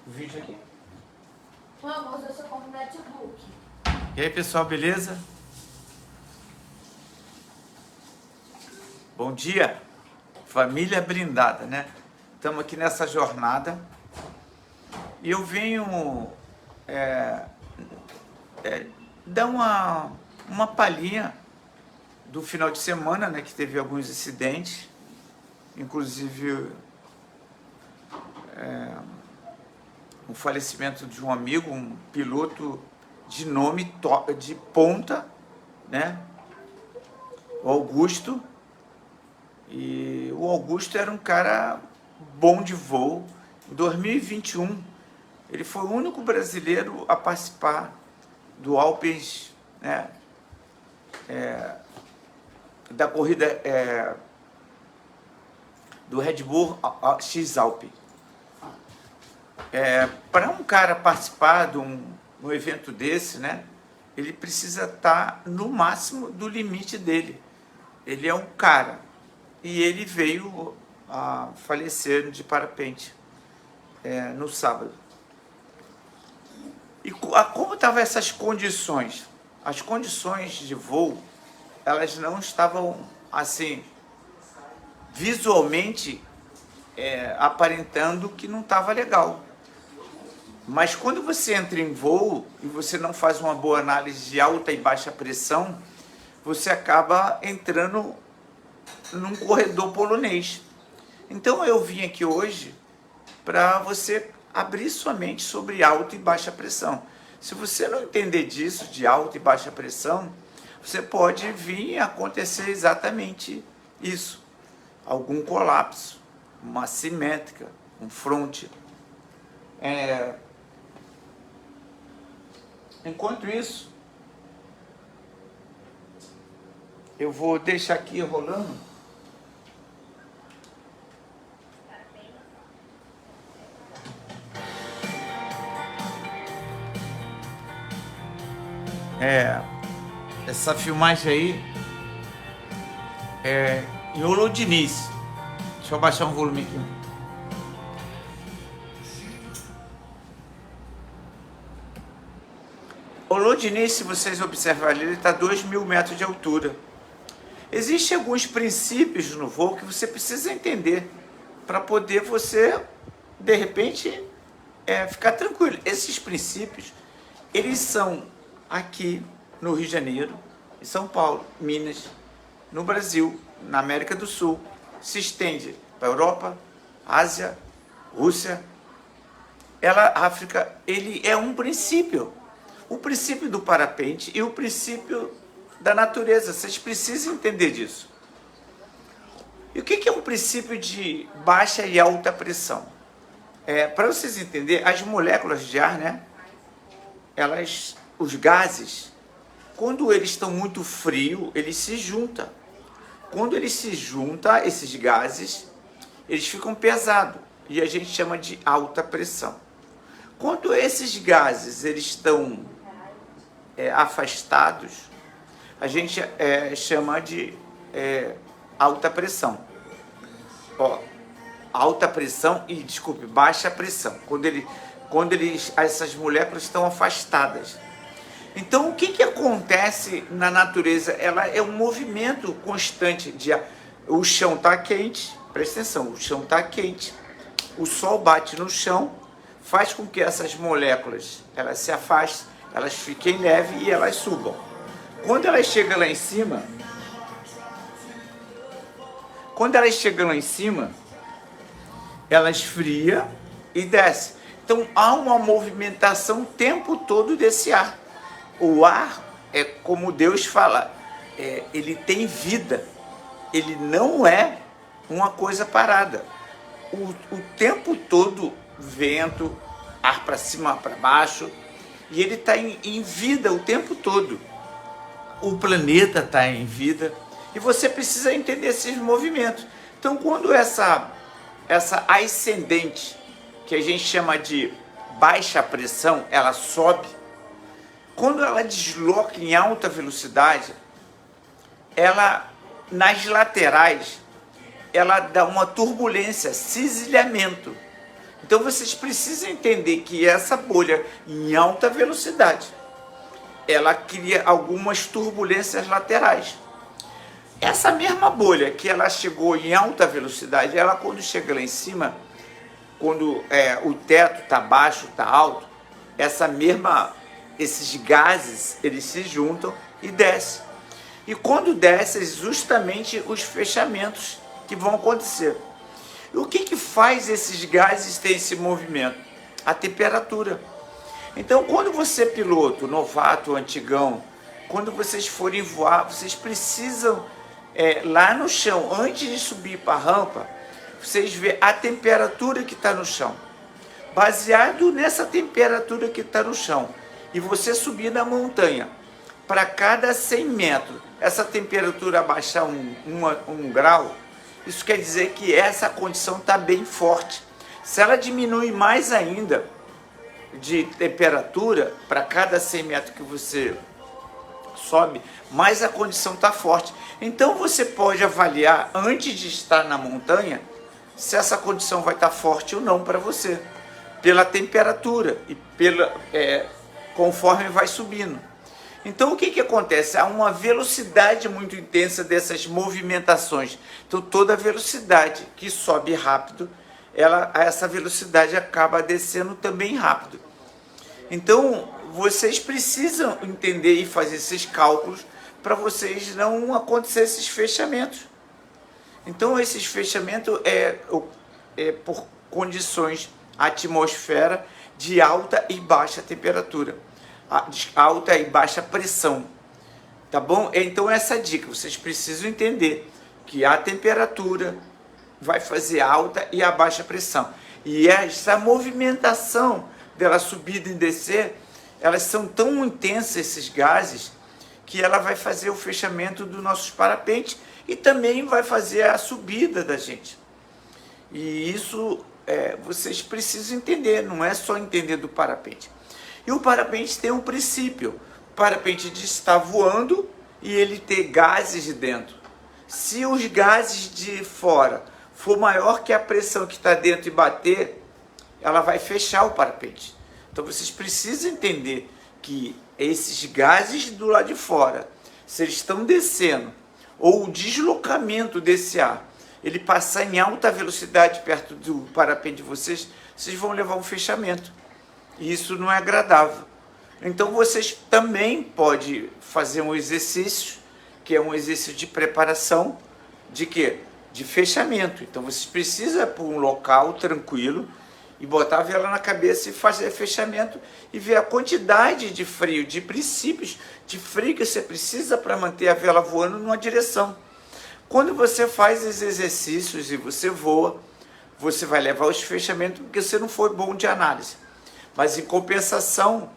o vídeo aqui. Vamos, eu sou como netbook. E aí, pessoal, beleza? Bom dia, família brindada, né? Estamos aqui nessa jornada e eu venho dar uma palhinha do final de semana, né? Que teve alguns incidentes, inclusive o falecimento de um amigo, um piloto de nome de ponta, né? O Augusto. E o Augusto era um cara bom de voo. Em 2021, ele foi o único brasileiro a participar do Alpes, né? Da corrida do Red Bull X-Alpe. Para um cara participar de um evento desse, né? Ele precisa estar no máximo do limite dele. Ele é um cara. E ele veio a falecer de parapente no sábado. E como estavam essas condições? As condições de voo, elas não estavam assim, visualmente aparentando que não estava legal. Mas quando você entra em voo e você não faz uma boa análise de alta e baixa pressão, você acaba entrando num corredor polonês. Então eu vim aqui hoje para você abrir sua mente sobre alta e baixa pressão. Se você não entender disso, de alta e baixa pressão, você pode vir a acontecer exatamente isso. Algum colapso, uma assimétrica, um fronte. Enquanto isso, eu vou deixar aqui rolando. Essa filmagem aí é em Holodinice. Deixa eu baixar um volume aqui. Holodinice, se vocês observarem, ele está a 2.000 metros de altura. Existem alguns princípios no voo que você precisa entender para poder você, de repente, ficar tranquilo. Esses princípios, eles são aqui no Rio de Janeiro, em São Paulo, Minas, no Brasil, na América do Sul, se estende para a Europa, Ásia, Rússia, África. Ele é um princípio, o princípio do parapente e o princípio da natureza. Vocês precisam entender disso. E o que é um princípio de baixa e alta pressão? Para vocês entenderem, as moléculas de ar, né? Os gases, quando eles estão muito frios, eles se juntam. Quando eles se juntam, esses gases, eles ficam pesados e a gente chama de alta pressão. Quando esses gases eles estão afastados, a gente chama de alta pressão. Alta pressão e, desculpe, baixa pressão. Quando essas moléculas estão afastadas. Então, o que acontece na natureza? Ela é um movimento constante de ar. O chão está quente, presta atenção, o chão está quente, o sol bate no chão, faz com que essas moléculas elas se afastem, elas fiquem leves e elas subam. Quando elas chegam lá em cima, ela esfria e desce. Então há uma movimentação o tempo todo desse ar. O ar é como Deus fala, ele tem vida, ele não é uma coisa parada. O tempo todo, vento, ar para cima, para baixo, e ele está em vida o tempo todo. O planeta está em vida, e você precisa entender esses movimentos. Então, quando essa ascendente, que a gente chama de baixa pressão, ela sobe, quando ela desloca em alta velocidade, ela, nas laterais, ela dá uma turbulência, cisalhamento. Então vocês precisam entender que essa bolha em alta velocidade, ela cria algumas turbulências laterais. Essa mesma bolha que ela chegou em alta velocidade, ela quando chega lá em cima, quando o teto está baixo, está alto, esses gases, eles se juntam e descem. E quando descem, justamente os fechamentos que vão acontecer. E o que faz esses gases ter esse movimento? A temperatura. Então, quando você é piloto, novato, antigão, quando vocês forem voar, vocês precisam, lá no chão, antes de subir para a rampa, vocês verem a temperatura que está no chão. Baseado nessa temperatura que está no chão, e você subir na montanha, para cada 100 metros, essa temperatura abaixar um grau, isso quer dizer que essa condição está bem forte. Se ela diminui mais ainda de temperatura, para cada 100 metros que você sobe, mais a condição está forte. Então você pode avaliar, antes de estar na montanha, se essa condição vai estar forte ou não para você, pela temperatura e conforme vai subindo. Então o que acontece? Há uma velocidade muito intensa dessas movimentações. Então toda velocidade que sobe rápido, essa velocidade acaba descendo também rápido. Então vocês precisam entender e fazer esses cálculos para vocês não acontecer esses fechamentos. Então esses fechamentos é por condições atmosfera de alta e baixa temperatura, alta e baixa pressão, tá bom? Então essa dica, vocês precisam entender que a temperatura vai fazer alta e a baixa pressão, e essa movimentação dela subir e descer, elas são tão intensas, esses gases, que ela vai fazer o fechamento dos nossos parapentes e também vai fazer a subida da gente. E isso vocês precisam entender, não é só entender do parapente. E o parapente tem um princípio. O parapente de estar voando e ele ter gases de dentro. Se os gases de fora for maior que a pressão que está dentro e bater, ela vai fechar o parapente. Então vocês precisam entender que esses gases do lado de fora, se eles estão descendo, ou o deslocamento desse ar, ele passar em alta velocidade perto do parapente de vocês, vocês vão levar um fechamento. E isso não é agradável. Então vocês também podem fazer um exercício, que é um exercício de preparação, de quê? De fechamento. Então vocês precisam ir para um local tranquilo e botar a vela na cabeça e fazer fechamento e ver a quantidade de frio, de princípios de frio que você precisa para manter a vela voando numa direção. Quando você faz esses exercícios e você voa, você vai levar os fechamentos porque você não foi bom de análise. Mas em compensação,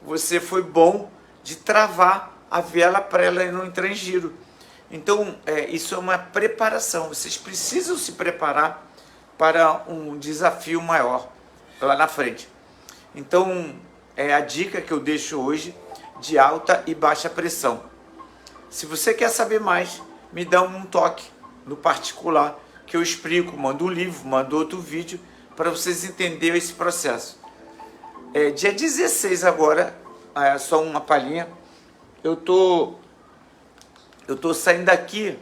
você foi bom de travar a vela para ela não entrar em giro. Então, isso é uma preparação. Vocês precisam se preparar para um desafio maior lá na frente. Então, é a dica que eu deixo hoje de alta e baixa pressão. Se você quer saber mais, me dá um toque no particular, que eu explico, mando um livro, mando outro vídeo, para vocês entenderem esse processo. Dia 16 agora, só uma palhinha, eu tô saindo daqui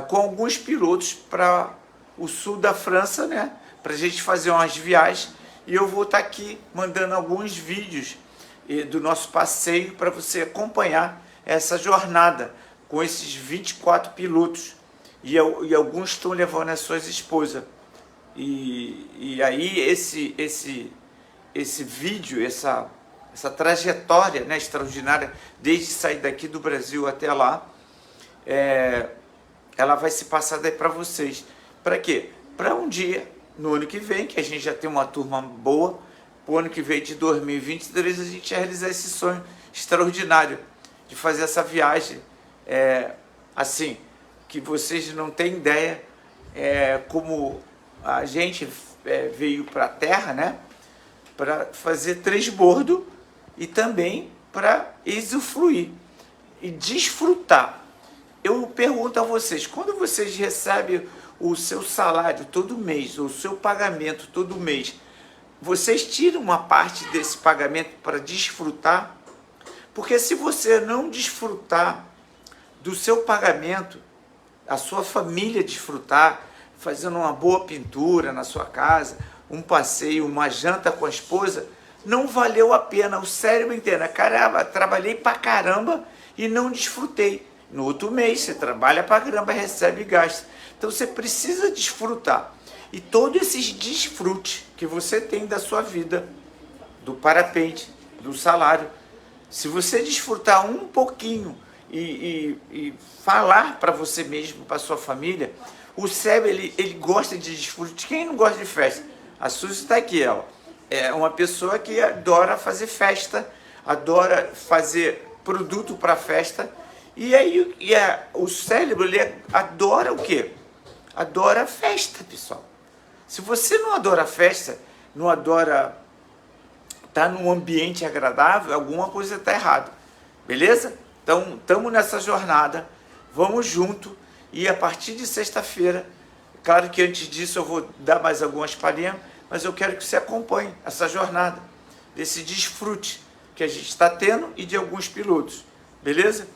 com alguns pilotos para o sul da França, né, para a gente fazer umas viagens, e eu vou estar aqui mandando alguns vídeos do nosso passeio para você acompanhar essa jornada com esses 24 pilotos, e alguns estão levando as suas esposas. E aí esse vídeo, essa trajetória, né, extraordinária, desde sair daqui do Brasil até lá, ela vai se passar daí para vocês. Para quê? Para um dia, no ano que vem, que a gente já tem uma turma boa, para o ano que vem de 2023, a gente realizar esse sonho extraordinário de fazer essa viagem, assim, que vocês não têm ideia como a gente veio para a Terra, né, para fazer transbordo e também para usufruir e desfrutar. Eu pergunto a vocês, quando vocês recebem o seu salário todo mês, o seu pagamento todo mês, vocês tiram uma parte desse pagamento para desfrutar? Porque se você não desfrutar do seu pagamento, a sua família desfrutar, fazendo uma boa pintura na sua casa, um passeio, uma janta com a esposa, não valeu a pena. O cérebro entende, caramba, trabalhei pra caramba e não desfrutei. No outro mês você trabalha pra caramba, recebe e gasta. Então você precisa desfrutar. E todos esses desfrutes que você tem da sua vida, do parapente, do salário, se você desfrutar um pouquinho e falar para você mesmo, para sua família, o cérebro ele gosta de desfrute. Quem não gosta de festa? A Suzy está aqui, ela é uma pessoa que adora fazer festa, adora fazer produto para festa, e aí o cérebro ele adora o quê? Adora festa, pessoal. Se você não adora festa, não adora estar num ambiente agradável, alguma coisa está errada, beleza? Então, estamos nessa jornada, vamos junto, e a partir de sexta-feira, claro que antes disso eu vou dar mais algumas palhinhas, mas eu quero que você acompanhe essa jornada, desse desfrute que a gente está tendo e de alguns pilotos, beleza?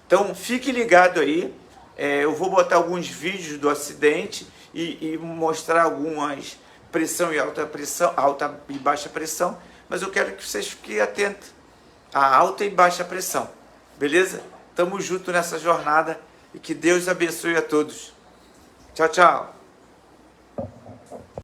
Então, fique ligado aí, eu vou botar alguns vídeos do acidente e mostrar algumas pressão e alta e baixa pressão, mas eu quero que vocês fiquem atentos à alta e baixa pressão, beleza? Tamo junto nessa jornada e que Deus abençoe a todos. Tchau, tchau.